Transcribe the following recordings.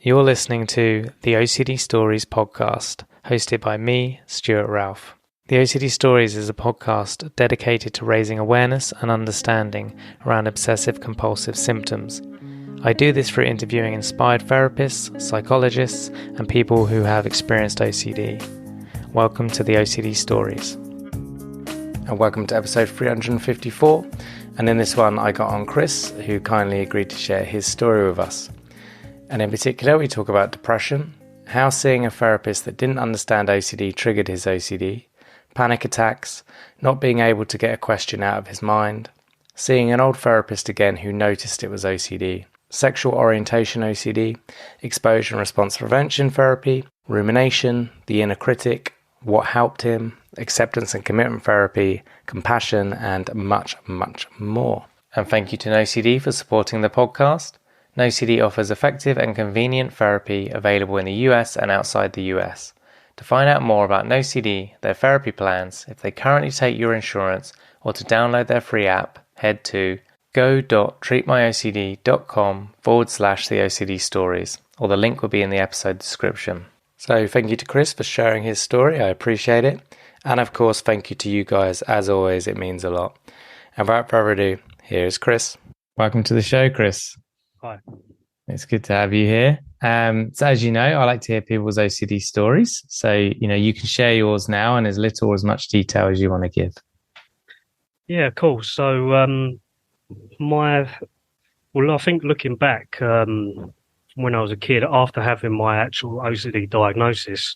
You're listening to the OCD Stories podcast, hosted by me, Stuart Ralph. The OCD Stories is a podcast dedicated to raising awareness and understanding around obsessive-compulsive symptoms. I do this through interviewing inspired therapists, psychologists, and people who have experienced OCD. Welcome to the OCD Stories. And welcome to episode 354. And in this one, I got on Chris, who kindly agreed to share his story with us. And in particular, we talk about depression, how seeing a therapist that didn't understand OCD triggered his OCD, panic attacks, not being able to get a question out of his mind, seeing an old therapist again who noticed it was OCD, sexual orientation OCD, exposure and response prevention therapy, rumination, the inner critic, what helped him, acceptance and commitment therapy, compassion, and much, much more. And thank you to NoCD for supporting the podcast. NoCD offers effective and convenient therapy available in the US and outside the US. To find out more about NoCD, their therapy plans, if they currently take your insurance, or to download their free app, head to go.treatmyocd.com/the OCD stories, or the link will be in the episode description. So thank you to Chris for sharing his story. I appreciate it. And of course, thank you to you guys. As always, it means a lot. And without further ado, here's Chris. Welcome to the show, Chris. Hi. It's good to have you here. So as you know, I like to hear people's OCD stories. So, you can share yours now in as little or as much detail as you want to give. Yeah, cool. So, I think looking back, when I was a kid, after having my actual OCD diagnosis,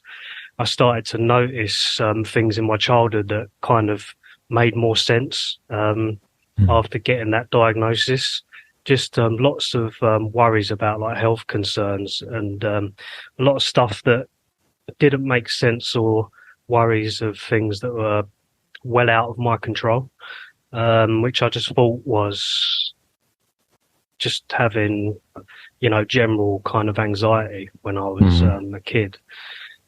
I started to notice things in my childhood that kind of made more sense after getting that diagnosis. Just lots of worries about like health concerns and a lot of stuff that didn't make sense, or worries of things that were well out of my control, which I just thought was just having, general kind of anxiety when I was a kid.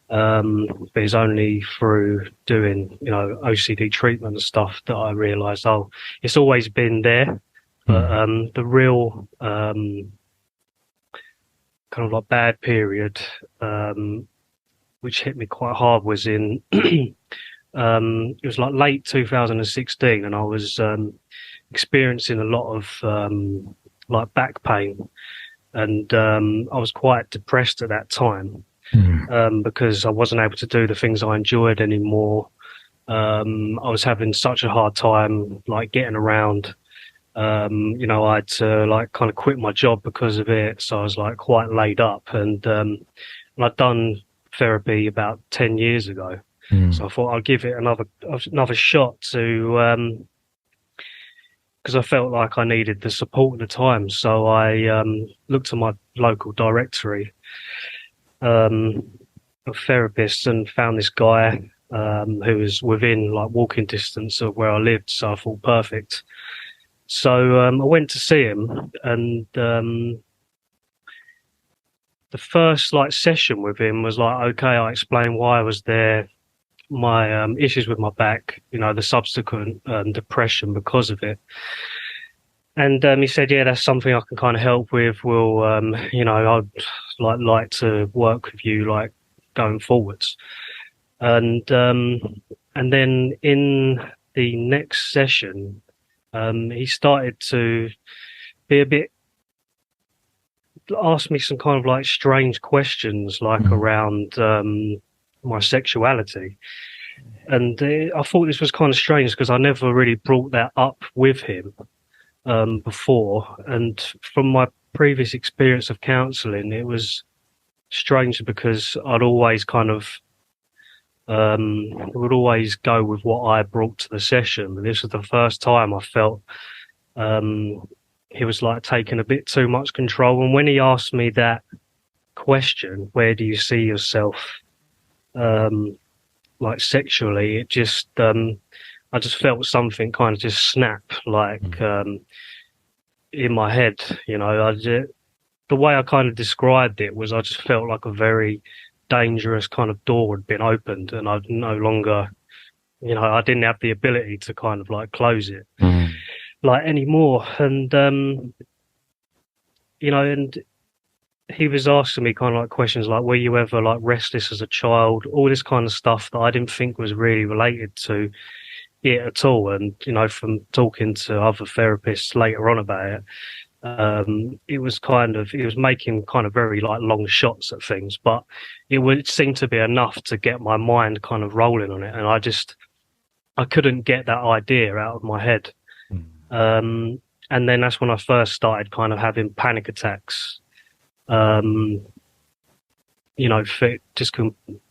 But it's only through doing, OCD treatment and stuff that I realised, it's always been there. But the real kind of like bad period, which hit me quite hard, was in it was like late 2016, and I was experiencing a lot of like back pain, and I was quite depressed at that time because I wasn't able to do the things I enjoyed anymore. I was having such a hard time like getting around. I had to like kind of quit my job because of it. So I was like quite laid up, and I'd done therapy about 10 years ago. So I thought I'd give it another shot to, because I felt like I needed the support at the time. So I looked at my local directory of therapists and found this guy who was within like walking distance of where I lived. So I thought, perfect. So I went to see him, and the first like session with him was like, okay, I explained why I was there, my issues with my back, the subsequent depression because of it. And he said, yeah, that's something I can kind of help with. We'll, I'd like to work with you like going forwards. And then in the next session, he started to be a bit, ask me some kind of like strange questions, like around my sexuality. And I thought this was kind of strange because I never really brought that up with him before. And from my previous experience of counselling, it was strange because I'd always kind of would always go with what I brought to the session. But this was the first time I felt he was like taking a bit too much control. And when he asked me that question, where do you see yourself like sexually, it just I just felt something kind of just snap like in my head. The way I kind of described it was I just felt like a very dangerous kind of door had been opened, and I'd no longer, I didn't have the ability to kind of like close it like anymore. And and he was asking me kind of like questions like, were you ever like restless as a child? All this kind of stuff that I didn't think was really related to it at all. And, you know, from talking to other therapists later on about it, it was making kind of very like long shots at things, but it would seem to be enough to get my mind kind of rolling on it. And I couldn't get that idea out of my head. And then that's when I first started kind of having panic attacks. You know, just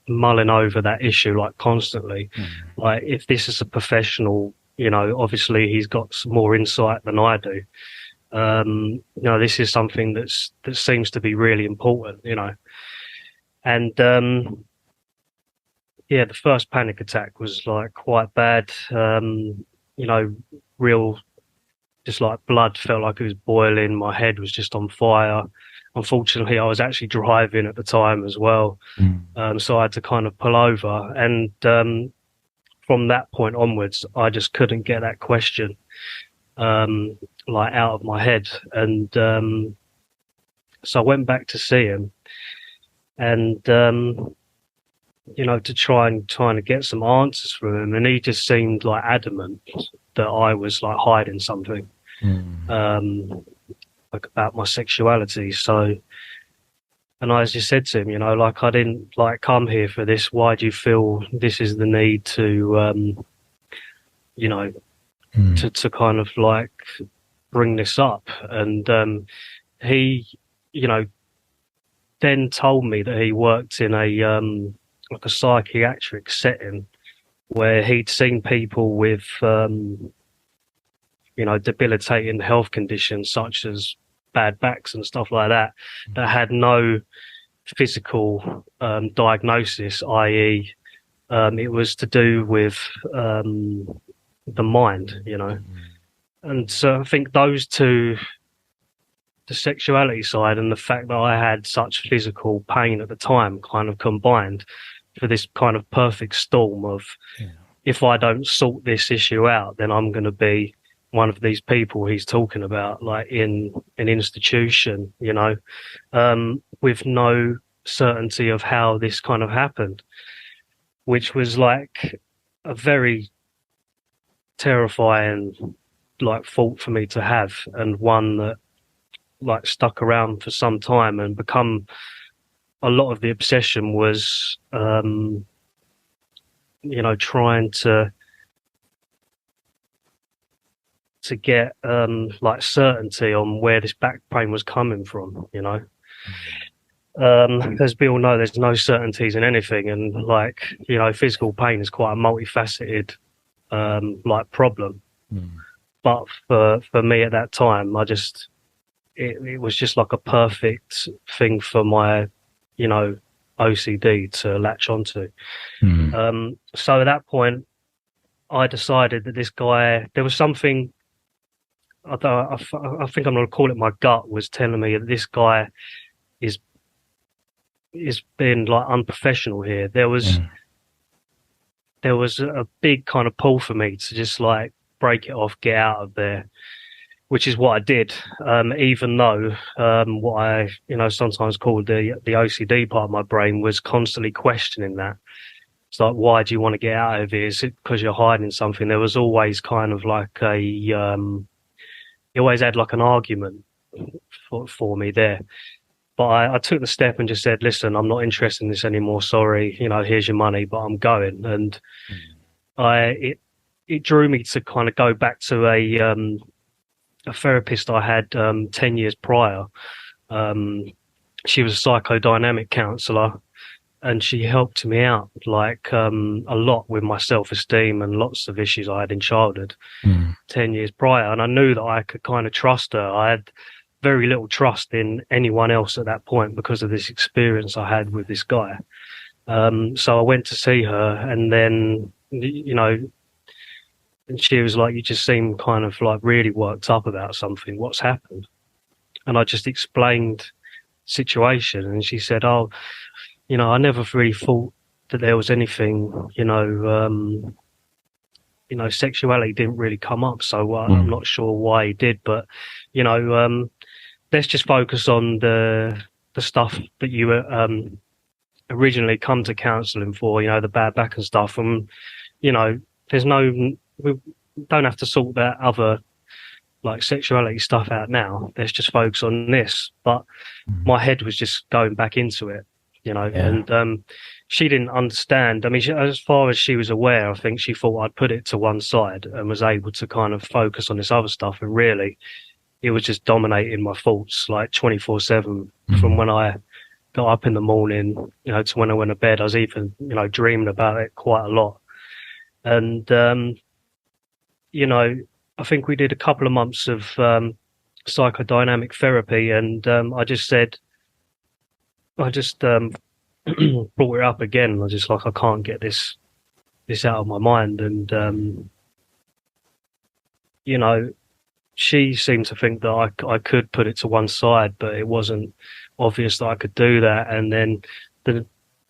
mulling over that issue like constantly. Like, if this is a professional, you know, obviously he's got some more insight than I do. You know, this is something that seems to be really important, you know. And yeah, the first panic attack was like quite bad. You know, real, just like blood felt like it was boiling. My head was just on fire. Unfortunately, I was actually driving at the time as well. So I had to kind of pull over. And from that point onwards, I just couldn't get that question like out of my head. And so I went back to see him, and you know, to try to get some answers from him. And he just seemed like adamant that I was like hiding something. Like about my sexuality. So, and I just said to him, you know, like, I didn't like come here for this. Why do you feel this is the need to, you know, to kind of like bring this up? And he, you know, then told me that he worked in a like a psychiatric setting where he'd seen people with you know, debilitating health conditions such as bad backs and stuff like that, that had no physical diagnosis, i.e. It was to do with the mind, you know. And so I think those two, the sexuality side and the fact that I had such physical pain at the time, kind of combined for this kind of perfect storm of, if I don't sort this issue out, then I'm going to be one of these people he's talking about, like in an institution, you know, with no certainty of how this kind of happened, which was like a very terrifying like thought for me to have, and one that like stuck around for some time and become a lot of the obsession was, you know, trying to get like certainty on where this back pain was coming from, you know. As we all know, there's no certainties in anything, and like, you know, physical pain is quite a multifaceted like problem. But for me at that time, it was just like a perfect thing for my, you know, OCD to latch onto. So at that point, I decided that this guy, there was something, I think I'm going to call it my gut, was telling me that this guy is being like unprofessional here. There was a big kind of pull for me to just like break it off, get out of there, which is what I did. Even though what I, you know, sometimes call the OCD part of my brain was constantly questioning that. It's like, why do you want to get out of here? Is it because you're hiding something? There was always kind of like he always had like an argument for me there. But I took the step and just said, listen, I'm not interested in this anymore. Sorry, you know, here's your money, but I'm going. And it drew me to kind of go back to a therapist I had 10 years prior. She was a psychodynamic counselor, and she helped me out like a lot with my self-esteem and lots of issues I had in childhood 10 years prior. And I knew that I could kind of trust her. I had very little trust in anyone else at that point because of this experience I had with this guy. So I went to see her, and then, you know, and she was like, you just seem kind of like really worked up about something. What's happened? And I just explained the situation, and she said, oh, you know, I never really thought that there was anything, you know, sexuality didn't really come up. So I'm not sure why he did, but, you know, let's just focus on the the stuff that you originally come to counselling for, the bad back and stuff. And, we don't have to sort that other like sexuality stuff out now. Let's just focus on this. But my head was just going back into it, and she didn't understand. I mean, as far as she was aware, I think she thought I'd put it to one side and was able to kind of focus on this other stuff. And really, it was just dominating my thoughts like 24/7 from when I got up in the morning, to when I went to bed. I was even, dreaming about it quite a lot. And, I think we did a couple of months of psychodynamic therapy, and I just brought it up again. I was just like, I can't get this out of my mind. And, she seemed to think that I could put it to one side, but it wasn't obvious that I could do that. And then the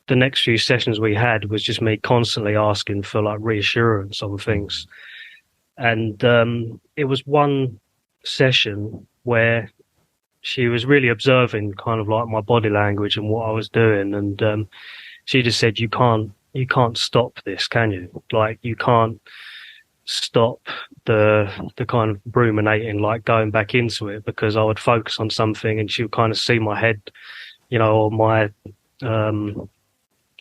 next few sessions we had was just me constantly asking for like reassurance on things. And it was one session where she was really observing kind of like my body language and what I was doing. And she just said, you can't stop this, can you? Like, you can't stop the kind of ruminating, like going back into it, because I would focus on something and she would kind of see my head, or my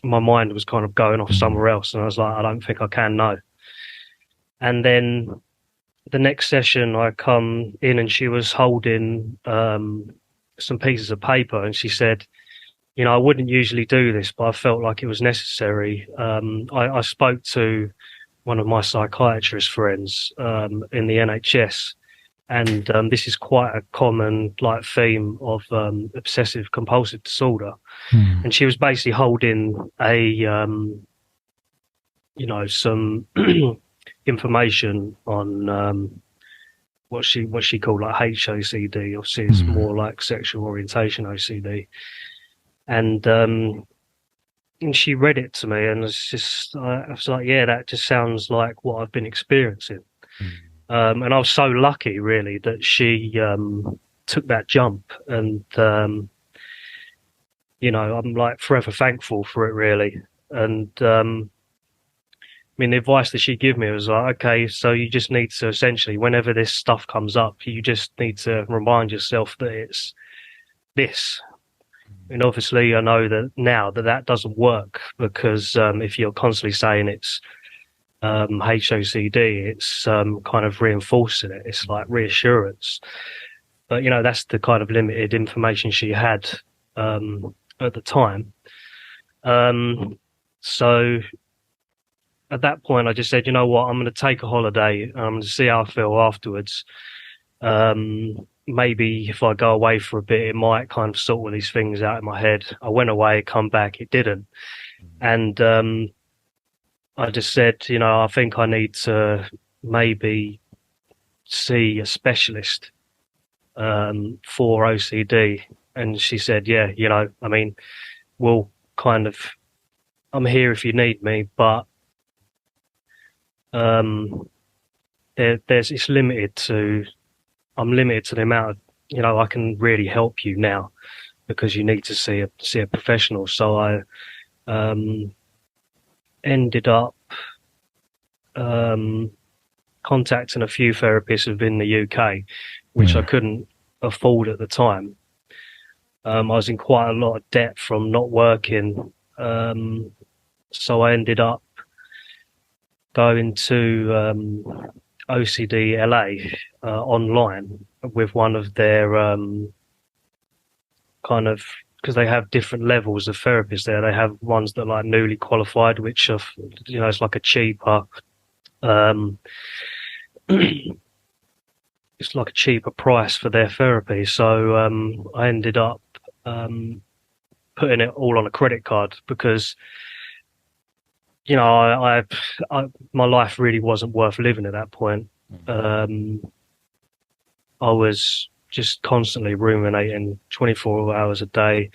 mind was kind of going off somewhere else. And I was like, I don't think I can, no. And then the next session I come in and she was holding some pieces of paper, and she said, I wouldn't usually do this, but I felt like it was necessary. I spoke to one of my psychiatrist friends in the NHS, and this is quite a common like theme of obsessive compulsive disorder. And she was basically holding some information on what she called like HOCD, obviously it's more like sexual orientation OCD, and she read it to me, and I was like, yeah, that just sounds like what I've been experiencing. And I was so lucky, really, that she took that jump, and I'm like forever thankful for it, really. And I mean, the advice that she gave me was like, okay, so you just need to essentially, whenever this stuff comes up, you just need to remind yourself that it's this. And obviously, I know that now that doesn't work, because if you're constantly saying it's HOCD, it's kind of reinforcing it. It's like reassurance. But, that's the kind of limited information she had at the time. So at that point, I just said, you know what, I'm going to take a holiday and I'm going to see how I feel afterwards. Maybe if I go away for a bit, it might kind of sort all these things out in my head. I went away, come back, it didn't. And I just said, I think I need to maybe see a specialist for OCD. And she said, yeah, I mean, we'll kind of, I'm here if you need me, but it's limited to, I'm limited to the amount of, I can really help you now, because you need to see a professional. So I ended up contacting a few therapists within the UK, which I couldn't afford at the time. I was in quite a lot of debt from not working, so I ended up going to OCD LA online with one of their kind of, because they have different levels of therapists there. They have ones that are like newly qualified, which are, it's like a cheaper, it's like a cheaper price for their therapy. So I ended up putting it all on a credit card, because I my life really wasn't worth living at that point. I was just constantly ruminating 24 hours a day.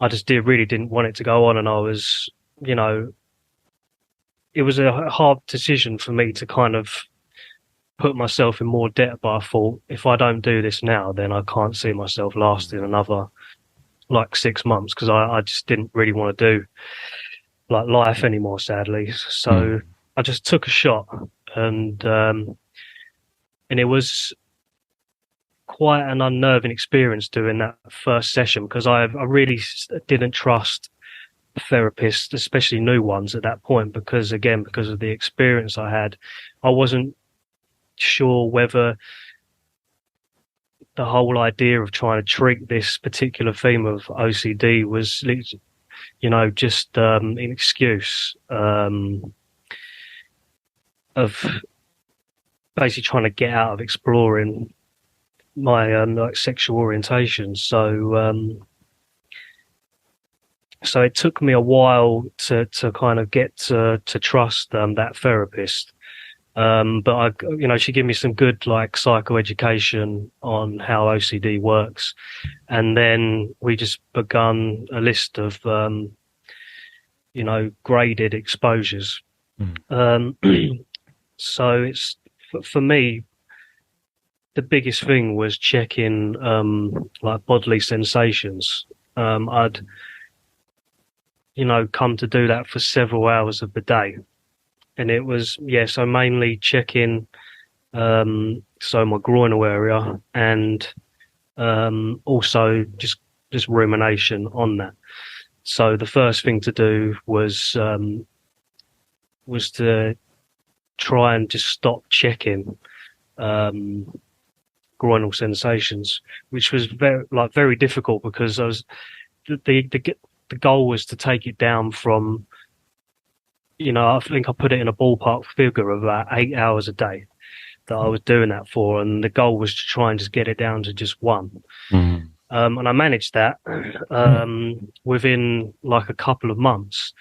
I just really didn't want it to go on, and I was, it was a hard decision for me to kind of put myself in more debt, but I thought, if I don't do this now, then I can't see myself lasting another like 6 months because I just didn't really want to do like life anymore, sadly. So I just took a shot, and it was quite an unnerving experience doing that first session because I really didn't trust therapists, especially new ones at that point, because of the experience I had. I wasn't sure whether the whole idea of trying to treat this particular theme of OCD was, just an excuse of basically trying to get out of exploring my like sexual orientation. So it took me a while to kind of get to trust that therapist. But she gave me some good like psychoeducation on how OCD works, and then we just begun a list of graded exposures. So it's for me, the biggest thing was checking like bodily sensations. I'd come to do that for several hours of the day, and it was so mainly checking so my groinal area, and also just rumination on that. So the first thing to do was to try and just stop checking groinal sensations, which was very difficult because the goal was to take it down from, I think I put it in a ballpark figure of about 8 hours a day that I was doing that for, and the goal was to try and just get it down to just one. And I managed that within like a couple of months,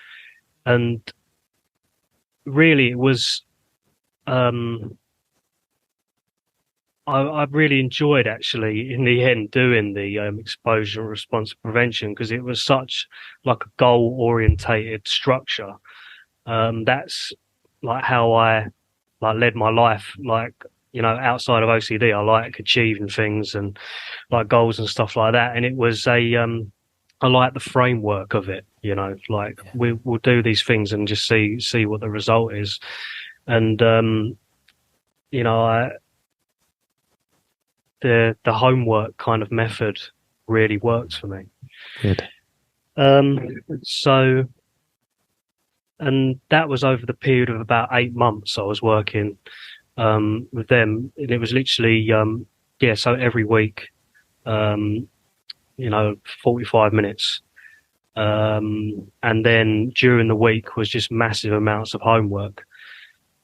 and really it was I really enjoyed actually in the end doing the exposure and response prevention, because it was such like a goal orientated structure. That's like how I like led my life, like, outside of OCD. I like achieving things and like goals and stuff like that. And it was I like the framework of it, like we'll do these things and just see what the result is. And, the homework kind of method really works for me. Good. So, and that was over the period of about 8 months I was working with them, and it was literally so every week, 45 minutes, and then during the week was just massive amounts of homework,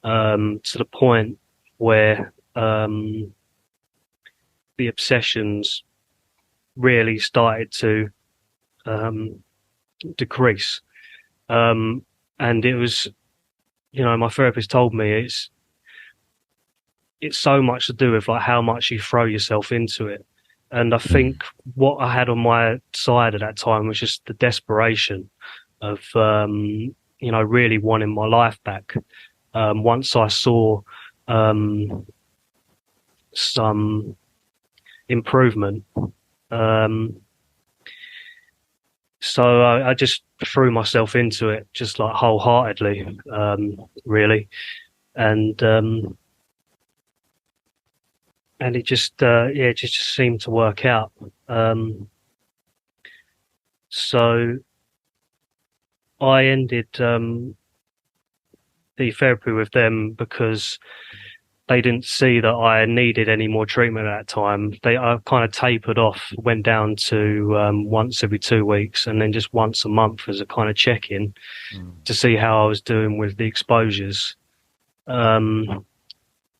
to the point where the obsessions really started to decrease. And it was, my therapist told me it's so much to do with like how much you throw yourself into it. And I think what I had on my side at that time was just the desperation of, really wanting my life back. Once I saw some improvement, so I just threw myself into it, just like wholeheartedly, really, and it just it just seemed to work out. So I ended the therapy with them because they didn't see that I needed any more treatment at that time. I kind of tapered off, went down to once every 2 weeks, and then just once a month as a kind of check-in to see how I was doing with the exposures. But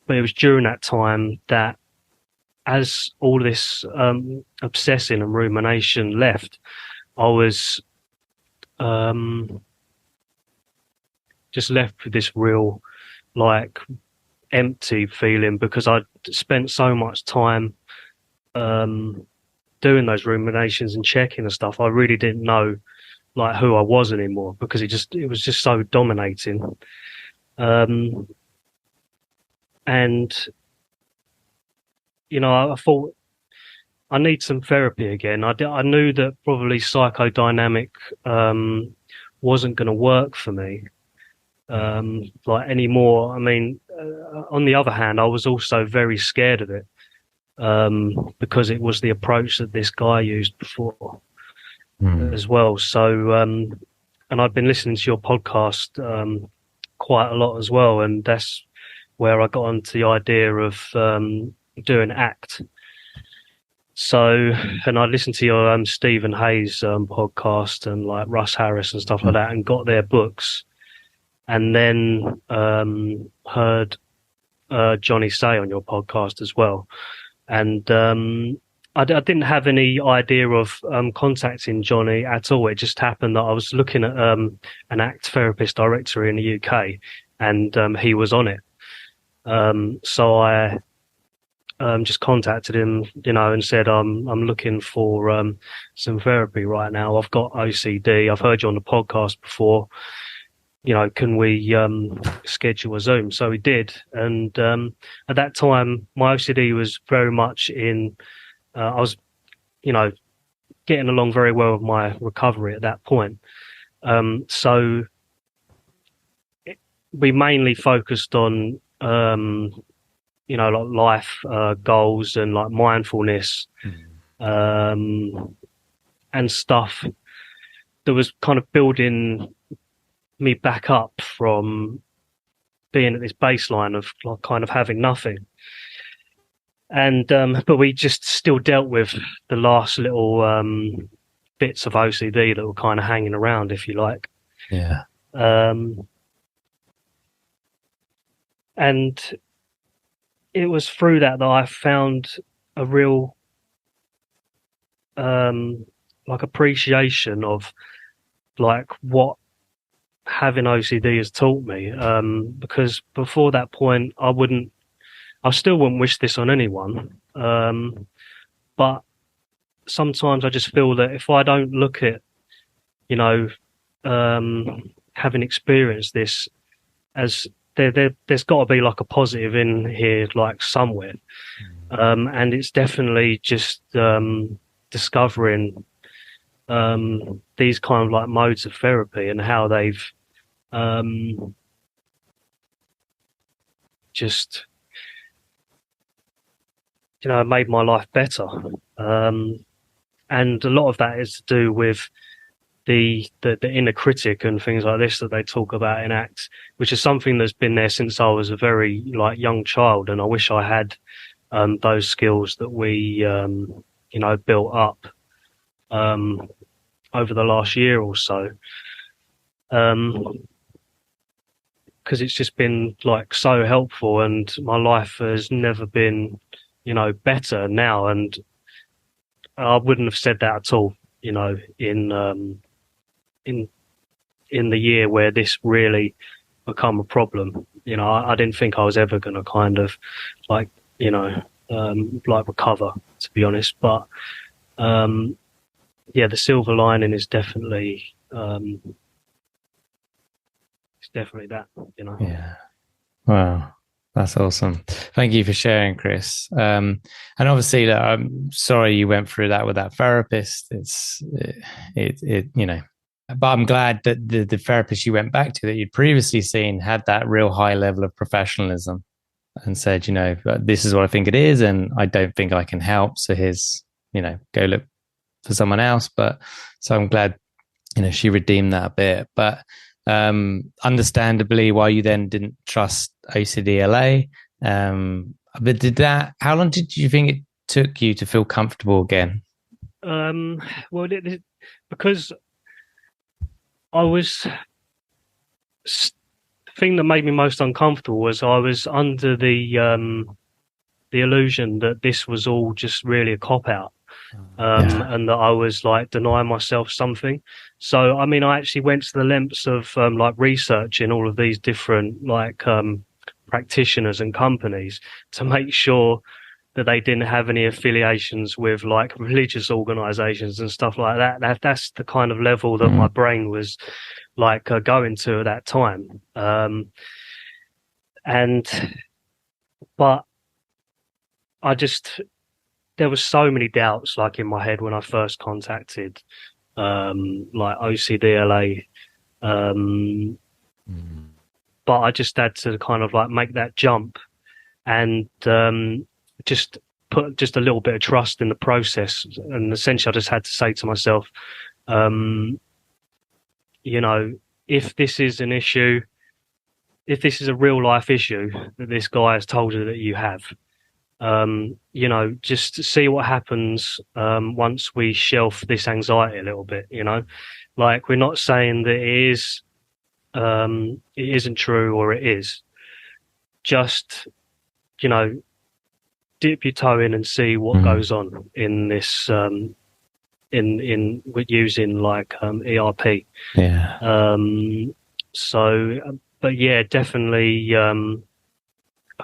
it was during that time that, as all this obsessing and rumination left, I was just left with this real, like, empty feeling, because I'd spent so much time doing those ruminations and checking and stuff. I really didn't know like who I was anymore, because it was just so dominating. And I thought I need some therapy again. I knew that probably psychodynamic wasn't going to work for me like anymore. I mean, on the other hand, I was also very scared of it because it was the approach that this guy used before as well. So, and I've been listening to your podcast quite a lot as well, and that's where I got onto the idea of doing ACT. So, and I listened to your Stephen Hayes podcast and like Russ Harris and stuff like that, and got their books, and then heard Johnny Say on your podcast as well, and I didn't have any idea of contacting Johnny at all. It just happened that I was looking at an ACT therapist directory in the UK, and he was on it. So I just contacted him, and said, I'm looking for some therapy right now. I've got OCD. I've heard you on the podcast before. Can we schedule a Zoom? So we did. And at that time, my OCD was very much in, I was, getting along very well with my recovery at that point. So we mainly focused on, like life goals and like mindfulness and stuff that was kind of building me back up from being at this baseline of like kind of having nothing. And but we just still dealt with the last little bits of OCD that were kind of hanging around, if you like. Yeah. And it was through that I found a real like appreciation of like what having OCD has taught me, because before that point I still wouldn't wish this on anyone, but sometimes I just feel that if I don't look at having experienced this as there's got to be like a positive in here, like somewhere. And it's definitely just discovering these kind of like modes of therapy and how they've just made my life better. And a lot of that is to do with the inner critic and things like this that they talk about in ACT, which is something that's been there since I was a very like young child, and I wish I had those skills that we built up over the last year or so, because it's just been like so helpful, and my life has never been better now. And I wouldn't have said that at all in the year where this really become a problem. I didn't think I was ever going to kind of like like recover, to be honest. But yeah, the silver lining is definitely it's definitely that. Yeah. Wow. That's awesome. Thank you for sharing, Chris. And obviously, I'm sorry you went through that with that therapist. But I'm glad that the therapist you went back to that you'd previously seen had that real high level of professionalism and said, this is what I think it is, and I don't think I can help. So here's, go look for someone else. But so I'm glad, she redeemed that a bit. But understandably, why you then didn't trust OCDLA. But how long did you think it took you to feel comfortable again? Well, because I was, the thing that made me most uncomfortable was I was under the illusion that this was all just really a cop out. And that I was like denying myself something. So, I mean, I actually went to the lengths of like researching all of these different like practitioners and companies to make sure that they didn't have any affiliations with like religious organizations and stuff like that. That's the kind of level that my brain was like going to at that time. But I just, there was so many doubts like in my head when I first contacted like OCDLA, but I just had to kind of like make that jump and just put just a little bit of trust in the process. And essentially I just had to say to myself, you know, if this is an issue, if this is a real life issue that this guy has told you that you have, you know, just see what happens once we shelf this anxiety a little bit, you know. Like, we're not saying that it isn't true or it is. Just, you know, dip your toe in and see what goes on in this, in with using like ERP. Yeah. So, but yeah, definitely a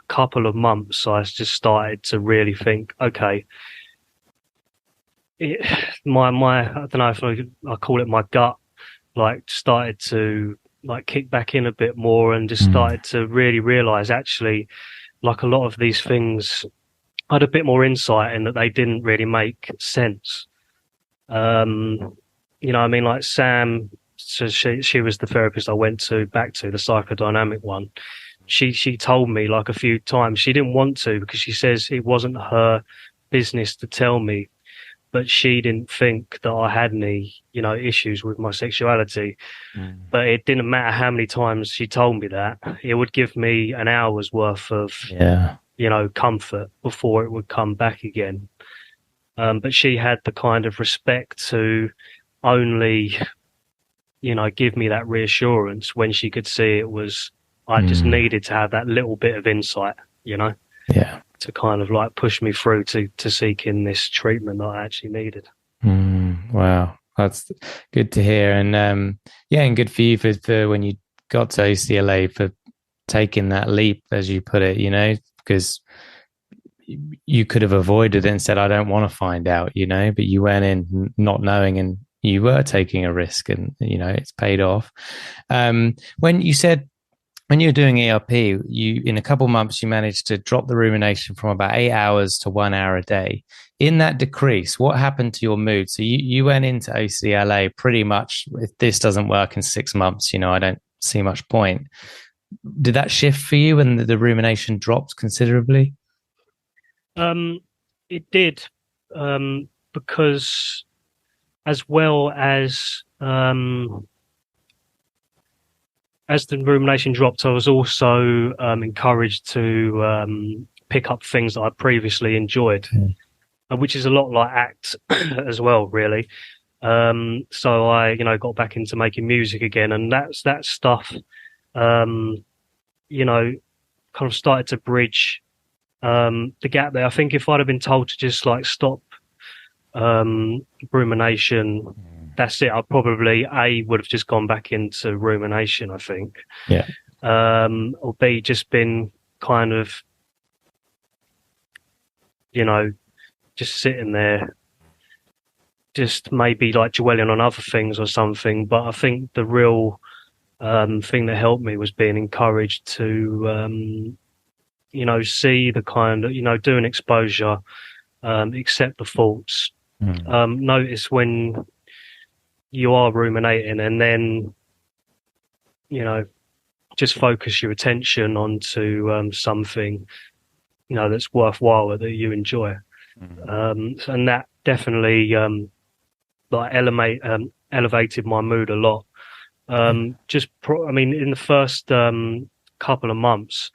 couple of months I just started to really think, okay, my I don't know if I call it my gut, like started to like kick back in a bit more and just started to really realize actually like a lot of these things I had a bit more insight in that they didn't really make sense. You know, I mean, like Sam, so she was the therapist I went back to, the psychodynamic one. She told me like a few times she didn't want to because she says it wasn't her business to tell me, but she didn't think that I had any, you know, issues with my sexuality. But it didn't matter how many times she told me that, it would give me an hour's worth of, you know, comfort before it would come back again. But she had the kind of respect to only, you know, give me that reassurance when she could see it was, I just needed to have that little bit of insight, you know, to kind of like push me through to seeking this treatment that I actually needed. Wow. That's good to hear. And and good for you for when you got to OCLA for taking that leap, as you put it, you know, because you could have avoided it and said, I don't want to find out, you know, but you went in not knowing and you were taking a risk and, you know, it's paid off. When you said, when you were doing ERP, you in a couple of months, you managed to drop the rumination from about 8 hours to 1 hour a day. In that decrease, what happened to your mood? So you went into OCLA pretty much, if this doesn't work in 6 months, you know, I don't see much point. Did that shift for you when the rumination dropped considerably? It did, because as well as the rumination dropped, I was also encouraged to pick up things that I previously enjoyed, which is a lot like ACT as well, really. So I, you know, got back into making music again, and that stuff, you know, kind of started to bridge the gap there. I think if I'd have been told to just like stop rumination, that's it. I probably would have just gone back into rumination, I think. Or B, just been kind of, you know, just sitting there, just maybe like dwelling on other things or something. But I think the real thing that helped me was being encouraged to, you know, see the kind of, you know, do an exposure, accept the faults, notice when you are ruminating, and then, you know, just focus your attention onto something, you know, that's worthwhile, that you enjoy. And that definitely like elevated my mood a lot. I mean, in the first couple of months,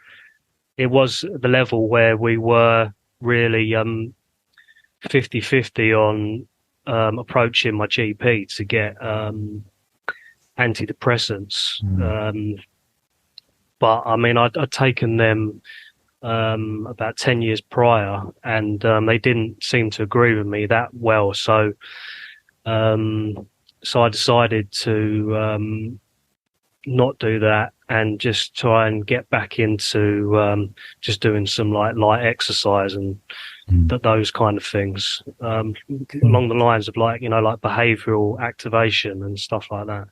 it was the level where we were really 50-50 on approaching my GP to get antidepressants. But I mean, I'd taken them about 10 years prior, and they didn't seem to agree with me that well. So I decided to not do that and just try and get back into just doing some like light exercise and those kind of things, along the lines of like, you know, like behavioral activation and stuff like that.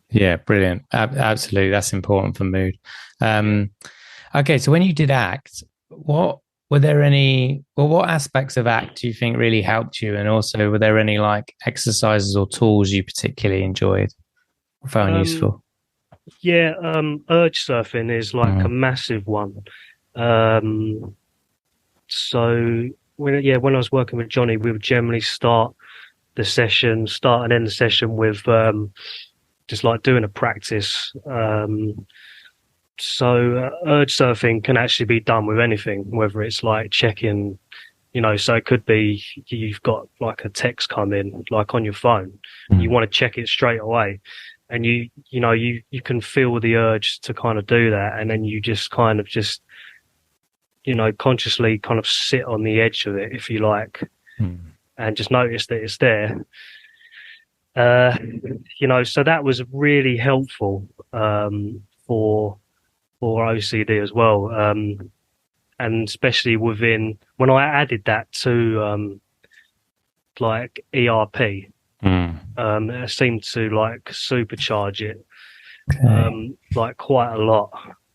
Yeah, brilliant. Absolutely, that's important for mood. Okay, so when you did ACT, what Were there any, well, what aspects of ACT do you think really helped you? And also, were there any like exercises or tools you particularly enjoyed or found Um, useful? yeah, urge surfing is like a massive one. Um, so when I was working with Johnny, we would generally start and end the session with just like doing a practice. So urge surfing can actually be done with anything, whether it's like checking, so it could be you've got like a text come in, like on your phone, you want to check it straight away, and you can feel the urge to kind of do that, and then you just kind of just consciously kind of sit on the edge of it, if you like, and just notice that it's there. So that was really helpful for OCD as well. And especially when I added that to like ERP, it seemed to like supercharge it like quite a lot.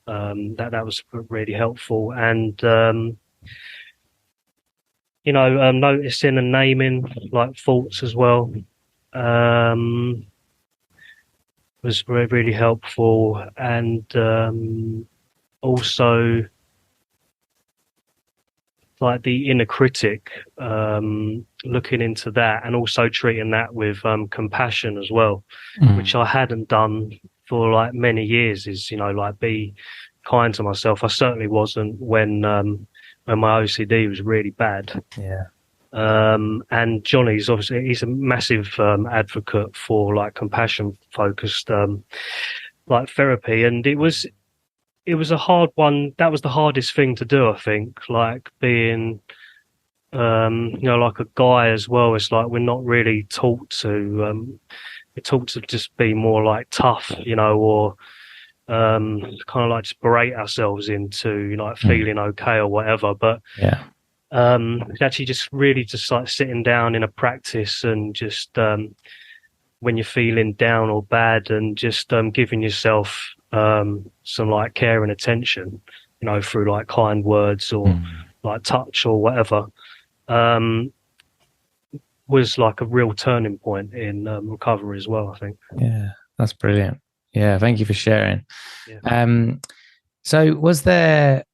That was really helpful, and noticing and naming like thoughts as well was really helpful, and also like the inner critic, looking into that, and also treating that with compassion as well, which I hadn't done for like many years. Is like be kind to myself. I certainly wasn't when my OCD was really bad. Yeah. And Johnny's obviously he's a massive advocate for like compassion focused like therapy, and it was a hard one. That was the hardest thing to do, I think. Like being, like a guy as well. It's like we're not really taught to. We're taught to just be more like tough, or kind of like just berate ourselves into like feeling okay or whatever. But yeah, actually, just really just like sitting down in a practice and just when you're feeling down or bad, and just giving yourself some like care and attention, through like kind words or like touch or whatever, was like a real turning point in recovery as well, I think. Yeah, that's brilliant. Yeah, thank you for sharing. Yeah. So was there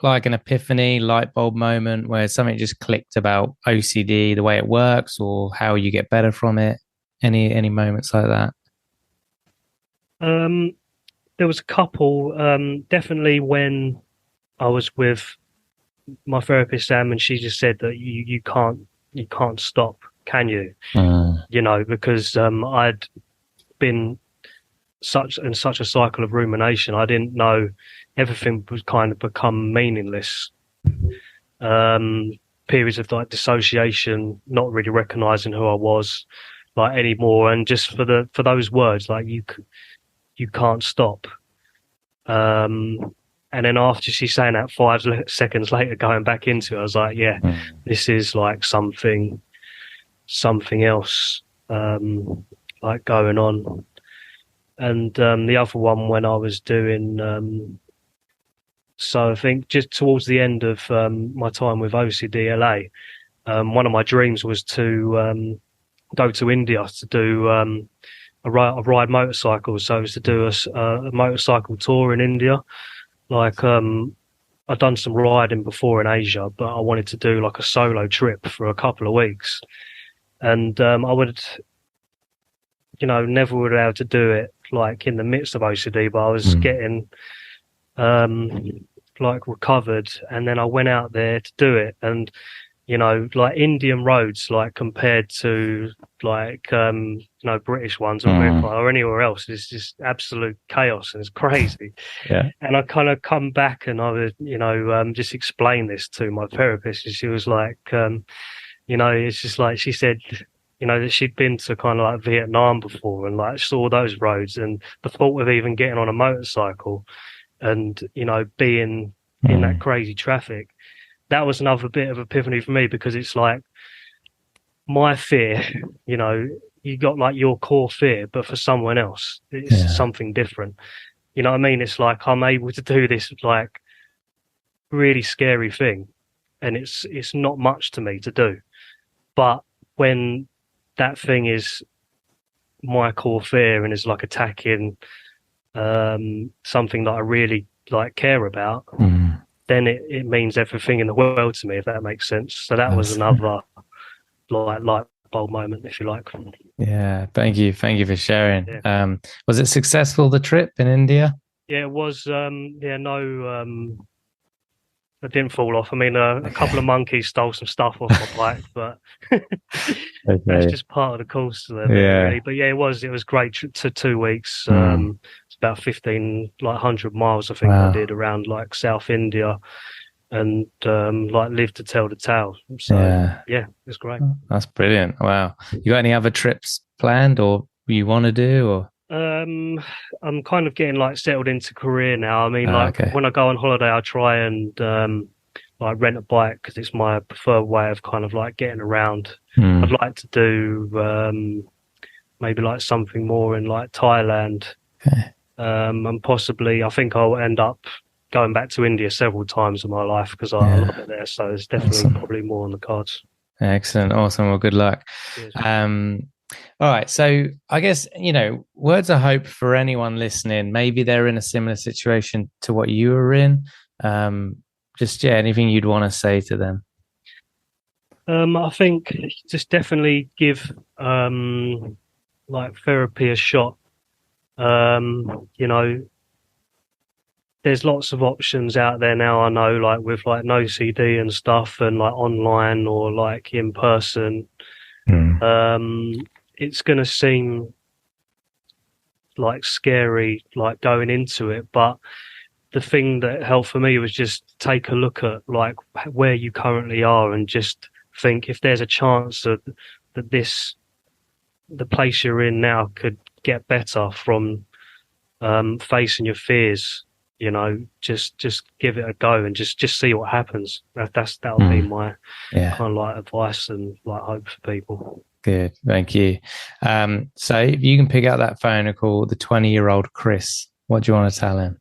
like an epiphany, light bulb moment where something just clicked about OCD, the way it works, or how you get better from it? Any moments like that? There was a couple, definitely when I was with my therapist Sam, and she just said that you can't stop, can you? Because I'd been such a cycle of rumination. I didn't know everything was kind of become meaningless. Periods of like dissociation, not really recognizing who I was like anymore, and just for those words like you can't stop. And then after she saying that, 5 seconds later, going back into it, I was like, yeah, this is like something else, like going on. And the other one when I was doing, so I think just towards the end of my time with OCDLA, one of my dreams was to go to India to do ride motorcycles. So it was to do a motorcycle tour in India. Like I'd done some riding before in Asia, but I wanted to do like a solo trip for a couple of weeks. And I would, never would have been able to do it like in the midst of OCD, but I was getting like recovered, and then I went out there to do it, and like Indian roads, like compared to like British ones or anywhere else, it's just absolute chaos and it's crazy. Yeah. And I kind of come back and I was just explain this to my therapist, and she was like it's just like, she said that she'd been to kind of like Vietnam before and like saw those roads, and the thought of even getting on a motorcycle and being in that crazy traffic, that was another bit of epiphany for me, because it's like my fear, you got like your core fear, but for someone else, it's something different. You know what I mean? It's like I'm able to do this like really scary thing, and it's not much to me to do. But when that thing is my core fear and is like attacking something that I really like care about, then it means everything in the world to me, if that makes sense. So that was another like light bulb moment, if you like. Yeah, thank you for sharing. Yeah. Was it successful, the trip in India? Yeah, it was. I didn't fall off. I mean, a couple of monkeys stole some stuff off my bike, but that's just part of the course of it, really. But yeah, it was great to 2 weeks. It's about 1,500 miles, I think. Wow. I did around like South India, and like live to tell the tale. So yeah, it's great. That's brilliant. Wow. You got any other trips planned or you want to do, or? I'm kind of getting like settled into career now. I mean, when I go on holiday, I try and like rent a bike because it's my preferred way of kind of like getting around. I'd like to do maybe like something more in like Thailand, and possibly I think I'll end up going back to India several times in my life because I love it there. So it's definitely probably more on the cards. Excellent, awesome. Well, good luck. Cheers. All right. So I guess, words of hope for anyone listening. Maybe they're in a similar situation to what you were in. Anything you'd want to say to them? I think just definitely give like therapy a shot. There's lots of options out there now, I know, like with like no OCD and stuff, and like online or like in person. It's going to seem like scary, like going into it, but the thing that helped for me was just take a look at like where you currently are and just think if there's a chance that the place you're in now could get better from facing your fears. Just give it a go and just see what happens. That'll be my kind of like advice and like hope for people. Good, thank you. So if you can pick out that phone and call the 20-year-old Chris, what do you want to tell him?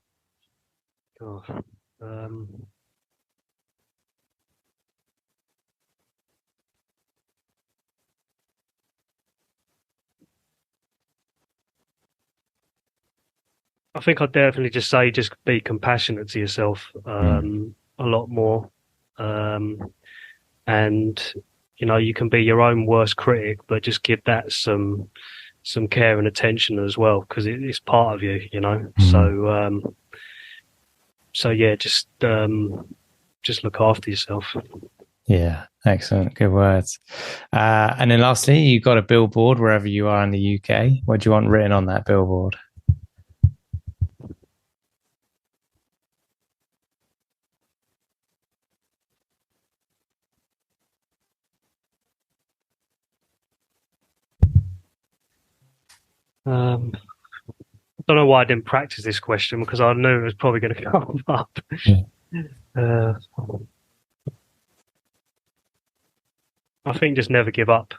I think I'd definitely just say just be compassionate to yourself a lot more. And, you can be your own worst critic, but just give that some care and attention as well, because it's part of you, So yeah, just look after yourself. Yeah, excellent. Good words. And then lastly, you've got a billboard wherever you are in the UK. What do you want written on that billboard? I don't know why I didn't practice this question because I knew it was probably going to come up. I think just never give up.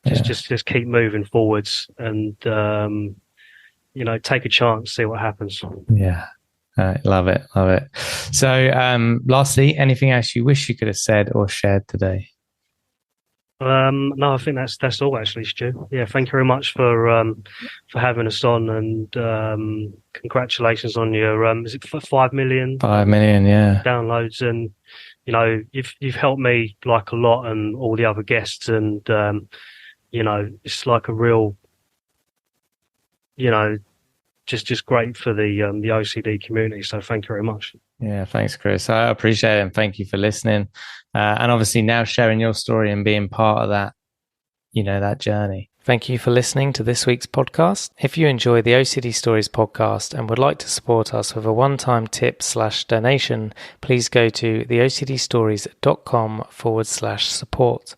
Just keep moving forwards and take a chance, see what happens. Yeah, love it. So, lastly, anything else you wish you could have said or shared today? No, I think that's all actually, Stu. Yeah, thank you very much for having us on, and congratulations on your is it 5 million? 5 million, yeah, downloads, and you've helped me like a lot, and all the other guests, and it's like a real just great for the OCD community. So thank you very much. Yeah, thanks, Chris. I appreciate it, and thank you for listening. And obviously now sharing your story and being part of that, that journey. Thank you for listening to this week's podcast. If you enjoy the OCD Stories podcast and would like to support us with a one-time tip/donation, please go to theocdstories.com/support.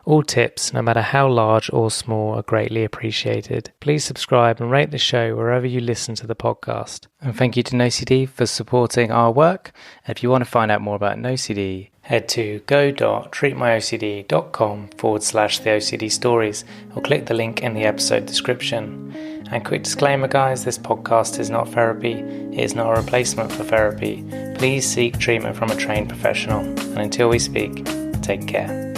All tips, no matter how large or small, are greatly appreciated. Please subscribe and rate the show wherever you listen to the podcast. And thank you to NoCD for supporting our work. If you want to find out more about NoCD, head to go.treatmyocd.com/theOCD Stories or click the link in the episode description. And quick disclaimer guys, this podcast is not therapy, it is not a replacement for therapy. Please seek treatment from a trained professional. And until we speak, take care.